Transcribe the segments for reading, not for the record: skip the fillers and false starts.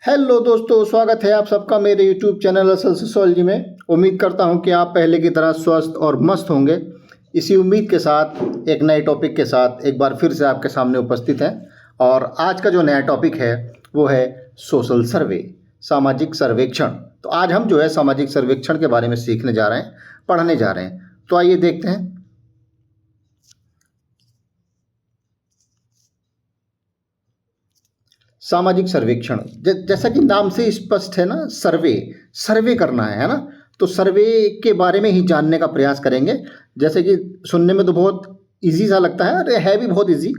Hello दोस्तों, स्वागत है आप सबका मेरे यूट्यूब चैनल असल सोशोलॉजी में। उम्मीद करता हूं कि आप पहले की तरह स्वस्थ और मस्त होंगे। इसी उम्मीद के साथ एक नए टॉपिक के साथ एक बार फिर से आपके सामने उपस्थित हैं। और आज का जो नया टॉपिक है वो है सोशल सर्वे, सामाजिक सर्वेक्षण। तो आज हम जो है सामाजिक सर्वेक्षण के बारे में सीखने जा रहे हैं, पढ़ने जा रहे हैं। तो आइए देखते हैं। सामाजिक सर्वेक्षण जैसा कि नाम से स्पष्ट है ना, सर्वे करना है ना। तो सर्वे के बारे में ही जानने का प्रयास करेंगे। जैसे कि सुनने में तो बहुत इजी सा लगता है, अरे है भी बहुत इजी।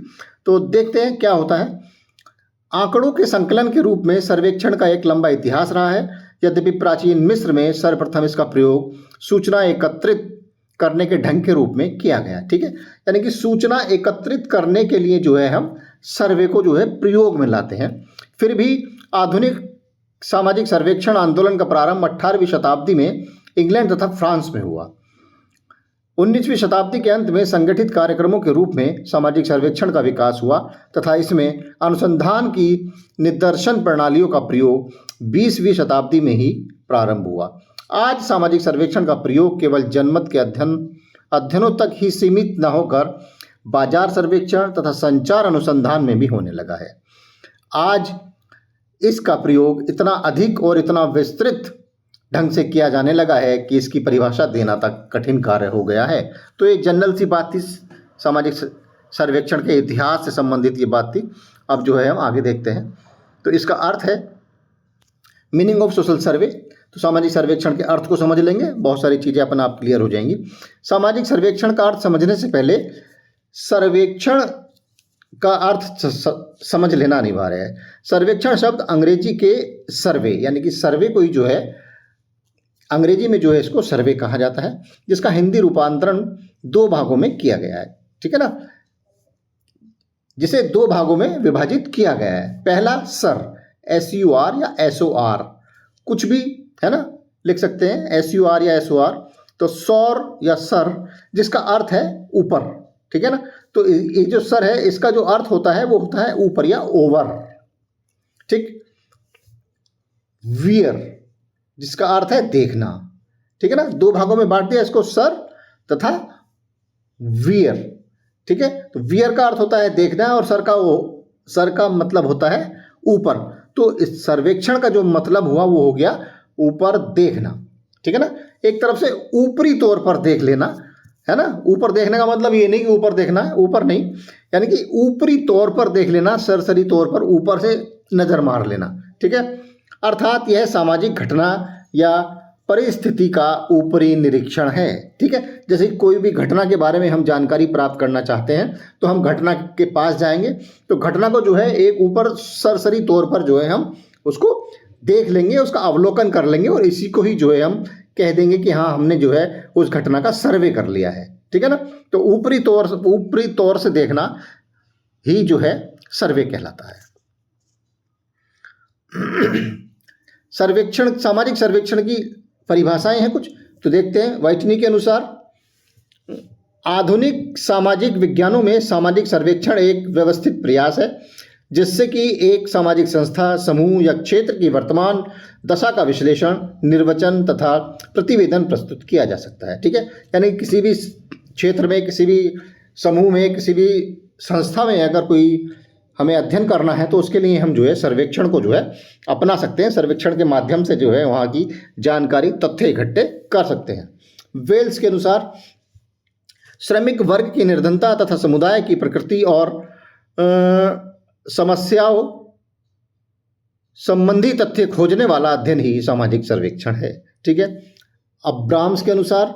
तो देखते हैं क्या होता है। आंकड़ों के संकलन के रूप में सर्वेक्षण का एक लंबा इतिहास रहा है। यद्यपि प्राचीन मिस्र में सर्वप्रथम इसका प्रयोग सूचना एकत्रित करने के ढंग के रूप में किया गया। ठीक है, यानी कि सूचना एकत्रित करने के लिए जो है हम सर्वे को जो है प्रयोग में लाते हैं। फिर भी आधुनिक सामाजिक सर्वेक्षण आंदोलन का प्रारंभ 18वीं शताब्दी में इंग्लैंड तथा फ्रांस में हुआ। 19वीं शताब्दी के अंत में संगठित कार्यक्रमों के रूप में सामाजिक सर्वेक्षण का विकास हुआ तथा इसमें अनुसंधान की निदर्शन प्रणालियों का प्रयोग 20वीं शताब्दी में ही प्रारंभ हुआ। आज सामाजिक सर्वेक्षण का प्रयोग केवल जनमत के अध्ययनों तक ही सीमित न होकर बाजार सर्वेक्षण तथा संचार अनुसंधान में भी होने लगा है। आज इसका प्रयोग इतना अधिक और इतना विस्तृत ढंग से किया जाने लगा है कि इसकी परिभाषा देना तक कठिन कार्य हो गया है। तो एक जनरल सी बात थी, सामाजिक सर्वेक्षण के इतिहास से संबंधित ये बात थी। अब जो है हम आगे देखते हैं। तो इसका अर्थ है मीनिंग ऑफ सोशल सर्वे। तो सामाजिक सर्वेक्षण के अर्थ को समझ लेंगे, बहुत सारी चीज़ें अपन आप क्लियर हो जाएंगी। सामाजिक सर्वेक्षण का अर्थ समझने से पहले सर्वेक्षण का अर्थ समझ लेना अनिवार्य है। सर्वेक्षण शब्द अंग्रेजी के सर्वे, यानी कि सर्वे को ही जो है अंग्रेजी में जो है इसको सर्वे कहा जाता है, जिसका हिंदी रूपांतरण दो भागों में किया गया है। ठीक है ना, जिसे दो भागों में विभाजित किया गया है। पहला सर, SUR या SOR, कुछ भी है ना लिख सकते हैं, SUR या SOR। तो सौर या सर, जिसका अर्थ है ऊपर। ठीक है ना, तो ये जो सर है इसका जो अर्थ होता है वो होता है ऊपर या ओवर। ठीक। वियर, जिसका अर्थ है देखना। ठीक है ना, दो भागों में बांट दिया इसको, सर तथा वियर। ठीक है, तो वियर का अर्थ होता है देखना और सर का मतलब होता है ऊपर। तो इस सर्वेक्षण का जो मतलब हुआ वो हो गया ऊपर देखना। ठीक है ना, एक तरफ से ऊपरी तौर पर देख लेना, है ना। ऊपर देखने का मतलब ये नहीं कि ऊपर देखना है, ऊपर नहीं, यानी कि ऊपरी तौर पर देख लेना, सरसरी तौर पर ऊपर से नजर मार लेना। ठीक है, अर्थात यह सामाजिक घटना या परिस्थिति का ऊपरी निरीक्षण है। ठीक है, जैसे कोई भी घटना के बारे में हम जानकारी प्राप्त करना चाहते हैं तो हम घटना के पास जाएंगे, तो घटना को जो है एक ऊपर सरसरी तौर पर जो है हम उसको देख लेंगे, उसका अवलोकन कर लेंगे और इसी को ही जो है हम कह देंगे कि हाँ, हमने जो है उस घटना का सर्वे कर लिया है। ठीक है ना, तो ऊपरी तौर से देखना ही जो है सर्वे कहलाता है। सर्वेक्षण, सामाजिक सर्वेक्षण की परिभाषाएं हैं कुछ, तो देखते हैं। वाइटनी के अनुसार आधुनिक सामाजिक विज्ञानों में सामाजिक सर्वेक्षण एक व्यवस्थित प्रयास है जिससे कि एक सामाजिक संस्था, समूह या क्षेत्र की वर्तमान दशा का विश्लेषण, निर्वचन तथा प्रतिवेदन प्रस्तुत किया जा सकता है। ठीक है, यानी किसी भी क्षेत्र में, किसी भी समूह में, किसी भी संस्था में अगर कोई हमें अध्ययन करना है तो उसके लिए हम जो है सर्वेक्षण को जो है अपना सकते हैं। सर्वेक्षण के माध्यम से जो है वहाँ की जानकारी, तथ्य इकट्ठे कर सकते हैं। वेल्स के अनुसार श्रमिक वर्ग की निर्धनता तथा समुदाय की प्रकृति और समस्याओं संबंधी तथ्य खोजने वाला अध्ययन ही सामाजिक सर्वेक्षण है। ठीक है, अब्राम्स के अनुसार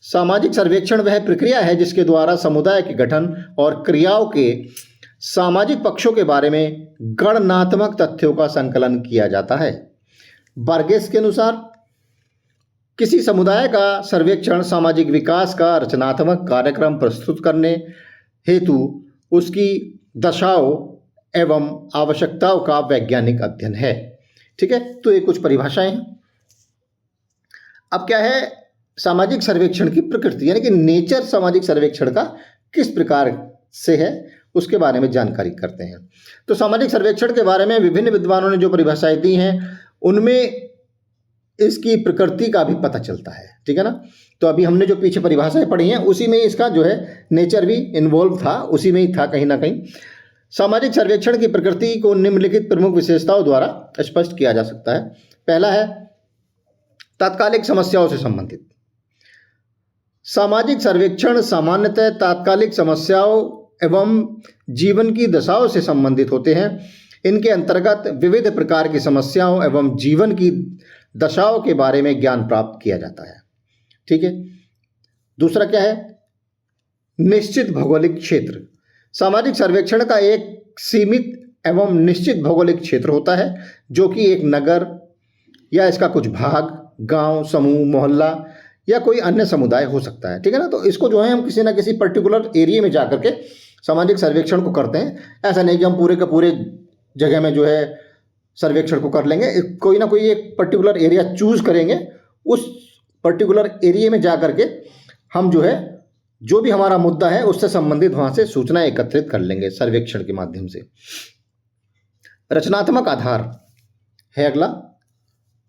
सामाजिक सर्वेक्षण वह प्रक्रिया है जिसके द्वारा समुदाय के गठन और क्रियाओं के सामाजिक पक्षों के बारे में गणनात्मक तथ्यों का संकलन किया जाता है। बर्गेस के अनुसार किसी समुदाय का सर्वेक्षण सामाजिक विकास का रचनात्मक कार्यक्रम प्रस्तुत करने हेतु उसकी दशाओं एवं आवश्यकताओं का वैज्ञानिक अध्ययन है। ठीक है, तो ये कुछ परिभाषाएं हैं। अब क्या है सामाजिक सर्वेक्षण की प्रकृति, यानी कि नेचर सामाजिक सर्वेक्षण का किस प्रकार से है उसके बारे में जानकारी करते हैं। तो सामाजिक सर्वेक्षण के बारे में विभिन्न विद्वानों ने जो परिभाषाएं दी हैं उनमें इसकी प्रकृति का भी पता चलता है, ठीक है ना। तो अभी हमने जो पीछे परिभाषाएं पढ़ी हैं उसी में इसका जो है नेचर भी इन्वॉल्व था, उसी में ही था कहीं ना कहीं। सामाजिक सर्वेक्षण की प्रकृति को निम्नलिखित प्रमुख विशेषताओं द्वारा स्पष्ट किया जा सकता है। पहला है तात्कालिक समस्याओं से संबंधित। सामाजिक सर्वेक्षण सामान्यतः तात्कालिक समस्याओं एवं जीवन की दशाओं से संबंधित होते हैं। इनके अंतर्गत विविध प्रकार की समस्याओं एवं जीवन की दशाओं के बारे में ज्ञान प्राप्त किया जाता है, ठीक है। दूसरा क्या है, निश्चित भौगोलिक क्षेत्र। सामाजिक सर्वेक्षण का एक सीमित एवं निश्चित भौगोलिक क्षेत्र होता है जो कि एक नगर या इसका कुछ भाग, गांव, समूह, मोहल्ला या कोई अन्य समुदाय हो सकता है, ठीक है ना। तो इसको जो है हम किसी ना किसी पर्टिकुलर एरिया में जा करके सामाजिक सर्वेक्षण को करते हैं। ऐसा नहीं कि हम पूरे के पूरे जगह में जो है सर्वेक्षण को कर लेंगे, कोई ना कोई एक पर्टिकुलर एरिया चूज करेंगे, उस पर्टिकुलर एरिया में जा करके हम जो है जो भी हमारा मुद्दा है उससे संबंधित वहाँ से सूचना एकत्रित कर लेंगे सर्वेक्षण के माध्यम से। रचनात्मक आधार है अगला।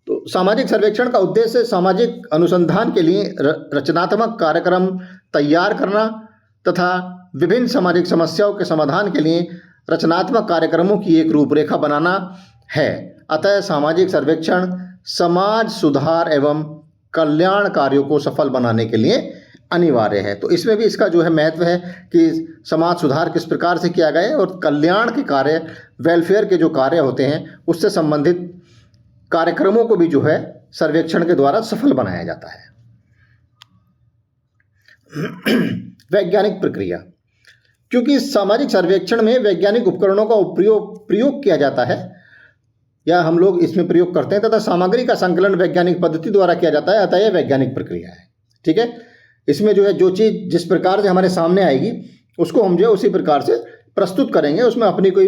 तो सामाजिक सर्वेक्षण का उद्देश्य सामाजिक अनुसंधान के लिए रचनात्मक कार्यक्रम तैयार करना तथा विभिन्न सामाजिक समस्याओं के समाधान के लिए रचनात्मक कार्यक्रमों की एक रूपरेखा बनाना है। अतः सामाजिक सर्वेक्षण समाज सुधार एवं कल्याण कार्यों को सफल बनाने के लिए अनिवार्य है। तो इसमें भी इसका जो है महत्व है कि समाज सुधार किस प्रकार से किया गया है और कल्याण के कार्य, वेलफेयर के जो कार्य होते हैं उससे संबंधित कार्यक्रमों को भी जो है सर्वेक्षण के द्वारा सफल बनाया जाता है। वैज्ञानिक प्रक्रिया। क्योंकि सामाजिक सर्वेक्षण में वैज्ञानिक उपकरणों का प्रयोग किया जाता है या हम लोग इसमें प्रयोग करते हैं तथा सामग्री का संकलन वैज्ञानिक पद्धति द्वारा किया जाता है, अतः यह वैज्ञानिक प्रक्रिया है, ठीक है। इसमें जो है जो चीज़ जिस प्रकार से हमारे सामने आएगी उसको हम जो है उसी प्रकार से प्रस्तुत करेंगे, उसमें अपनी कोई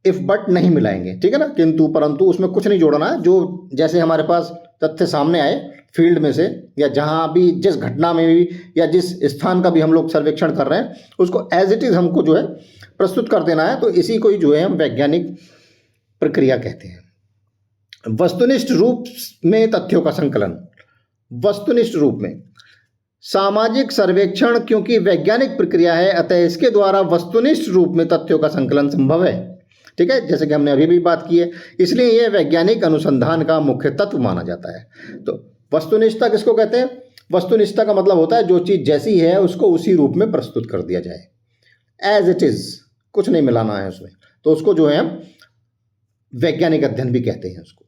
इफ बट नहीं मिलाएंगे, ठीक है ना। किंतु परंतु उसमें कुछ नहीं जोड़ना है, जो जैसे हमारे पास तथ्य सामने आए फील्ड में से या जहाँ भी जिस घटना में भी या जिस स्थान का भी हम लोग सर्वेक्षण कर रहे हैं उसको एज इट इज़ हमको जो है प्रस्तुत कर देना है। तो इसी को ही जो है हम वैज्ञानिक प्रक्रिया कहते हैं। वस्तुनिष्ठ रूप में तथ्यों का संकलन। वस्तुनिष्ठ रूप में सामाजिक सर्वेक्षण क्योंकि वैज्ञानिक प्रक्रिया है अतः इसके द्वारा वस्तुनिष्ठ रूप में तथ्यों का संकलन संभव है, ठीक है, जैसे कि हमने अभी भी बात की है। इसलिए यह वैज्ञानिक अनुसंधान का मुख्य तत्व माना जाता है। तो वस्तुनिष्ठता किसको कहते हैं? वस्तुनिष्ठता का मतलब होता है जो चीज़ जैसी है उसको उसी रूप में प्रस्तुत कर दिया जाए, एज इट इज़, कुछ नहीं मिलाना है उसमें। तो उसको जो है हम वैज्ञानिक अध्ययन भी कहते हैं उसको।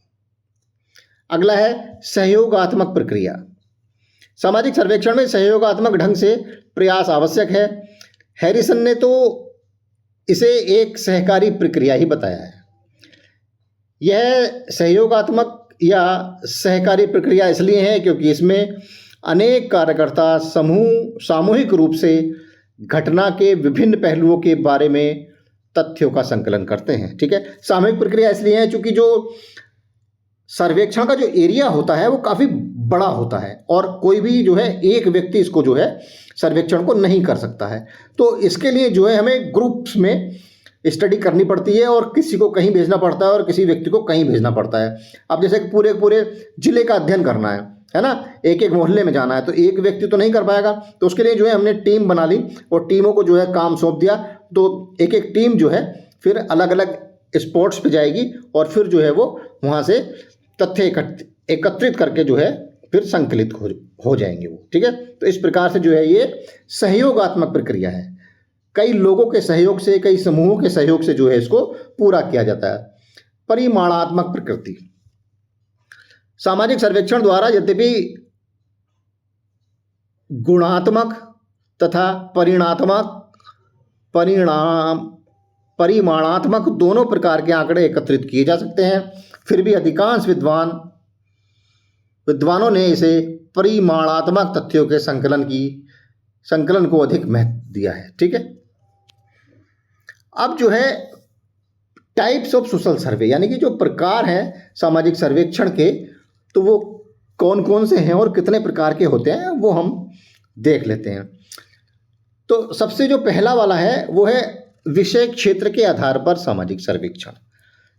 अगला है सहयोगात्मक प्रक्रिया। सामाजिक सर्वेक्षण में सहयोगात्मक ढंग से प्रयास आवश्यक है। हैरिसन ने तो इसे एक सहकारी प्रक्रिया ही बताया है। यह सहयोगात्मक या सहकारी प्रक्रिया इसलिए है क्योंकि इसमें अनेक कार्यकर्ता समूह सामूहिक रूप से घटना के विभिन्न पहलुओं के बारे में तथ्यों का संकलन करते हैं, ठीक है। सामूहिक प्रक्रिया इसलिए है क्योंकि जो सर्वेक्षण का जो एरिया होता है वो काफ़ी बड़ा होता है और कोई भी जो है एक व्यक्ति इसको जो है सर्वेक्षण को नहीं कर सकता है। तो इसके लिए जो है हमें ग्रुप्स में स्टडी करनी पड़ती है और किसी को कहीं भेजना पड़ता है और किसी व्यक्ति को कहीं भेजना पड़ता है। अब जैसे पूरे पूरे जिले का अध्ययन करना है ना, एक एक मोहल्ले में जाना है तो एक व्यक्ति तो नहीं कर पाएगा। तो उसके लिए जो है हमने टीम बना ली और टीमों को जो है काम सौंप दिया। तो एक एक टीम जो है फिर अलग अलग स्पॉट्स पे जाएगी और फिर जो है वो वहाँ से तथ्य एकत्रित करके जो है फिर संकलित हो जाएंगे वो, ठीक है। तो इस प्रकार से जो है ये सहयोगात्मक प्रक्रिया है। कई लोगों के सहयोग से, कई समूहों के सहयोग से जो है इसको पूरा किया जाता है। परिमाणात्मक प्रकृति। सामाजिक सर्वेक्षण द्वारा यद्यपि गुणात्मक तथा परिमाणात्मक दोनों प्रकार के आंकड़े एकत्रित किए जा सकते हैं, फिर भी अधिकांश विद्वानों ने इसे परिमाणात्मक तथ्यों के संकलन को अधिक महत्व दिया है, ठीक है। अब जो है टाइप्स ऑफ सोशल सर्वे, यानी कि जो प्रकार हैं सामाजिक सर्वेक्षण के, तो वो कौन कौन से हैं और कितने प्रकार के होते हैं वो हम देख लेते हैं। तो सबसे जो पहला वाला है वो है विषय क्षेत्र के आधार पर सामाजिक सर्वेक्षण।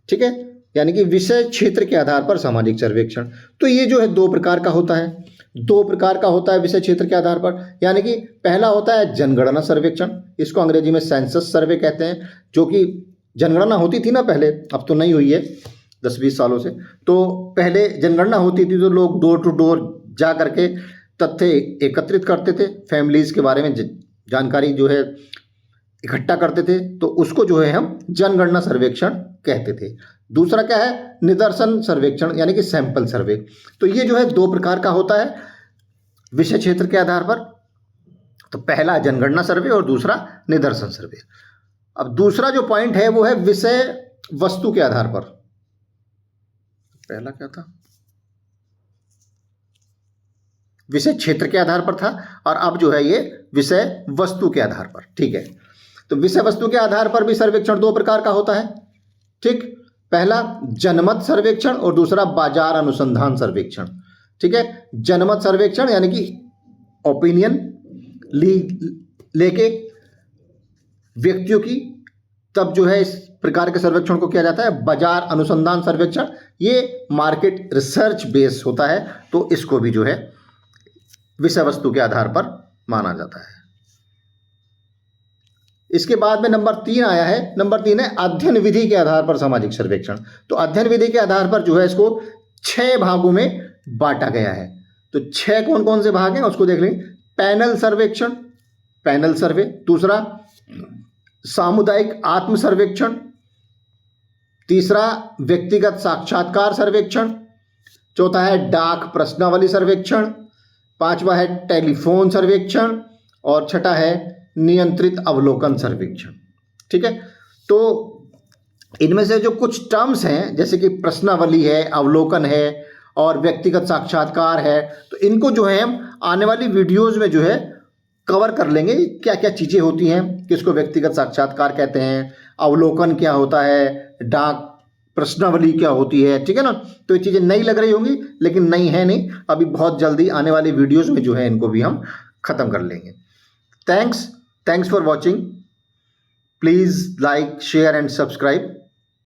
ठीक है, यानी कि विषय क्षेत्र के आधार पर सामाजिक सर्वेक्षण। तो ये जो है दो प्रकार का होता है, दो प्रकार का होता है विषय क्षेत्र के आधार पर। यानी कि पहला होता है जनगणना सर्वेक्षण, इसको अंग्रेजी में सेंसस सर्वे कहते हैं, जो कि जनगणना होती थी ना पहले, अब तो नहीं हुई है 10-20 सालों से। तो पहले जनगणना होती थी तो लोग डोर टू डोर जा करके तथ्य एकत्रित करते थे, फैमिलीज के बारे में जानकारी जो है इकट्ठा करते थे, तो उसको जो है हम जनगणना सर्वेक्षण कहते थे। दूसरा क्या है, निदर्शन सर्वेक्षण यानी कि सैंपल सर्वे। तो ये जो है दो प्रकार का होता है विषय क्षेत्र के आधार पर। तो पहला जनगणना सर्वे और दूसरा निदर्शन सर्वे। अब दूसरा जो पॉइंट है वो है विषय वस्तु के आधार पर। पहला क्या था, विषय क्षेत्र के आधार पर था, और अब जो है ये विषय वस्तु के आधार पर। ठीक है, तो विषय वस्तु के आधार पर भी सर्वेक्षण दो प्रकार का होता है। ठीक, पहला जनमत सर्वेक्षण और दूसरा बाजार अनुसंधान सर्वेक्षण। ठीक है, जनमत सर्वेक्षण यानी कि ओपिनियन लेके व्यक्तियों की, तब जो है इस प्रकार के सर्वेक्षण को किया जाता है। बाजार अनुसंधान सर्वेक्षण ये मार्केट रिसर्च बेस होता है, तो इसको भी जो है विषय वस्तु के आधार पर माना जाता है। इसके बाद में नंबर 3 आया है। नंबर 3 है अध्ययन विधि के आधार पर सामाजिक सर्वेक्षण। तो अध्ययन विधि के आधार पर जो है इसको 6 भागों में बांटा गया है। तो 6 कौन कौन से भाग हैं उसको देख लें। पैनल सर्वेक्षण, पैनल सर्वे। दूसरा सामुदायिक आत्म सर्वेक्षण। तीसरा व्यक्तिगत साक्षात्कार सर्वेक्षण। चौथा है डाक प्रश्नावली सर्वेक्षण। पांचवा है टेलीफोन सर्वेक्षण और छठा है नियंत्रित अवलोकन सर्वेक्षण। ठीक है, तो इनमें से जो कुछ टर्म्स हैं जैसे कि प्रश्नावली है, अवलोकन है और व्यक्तिगत साक्षात्कार है, तो इनको जो है हम आने वाली वीडियोस में जो है कवर कर लेंगे, क्या क्या चीज़ें होती हैं, किसको व्यक्तिगत साक्षात्कार कहते हैं, अवलोकन क्या होता है, डाक प्रश्नावली क्या होती है। ठीक है ना, तो ये चीज़ें नई लग रही होंगी लेकिन नई है नहीं, अभी बहुत जल्दी आने वाली वीडियोस में जो है इनको भी हम ख़त्म कर लेंगे। Thanks for watching. Please like, share and subscribe.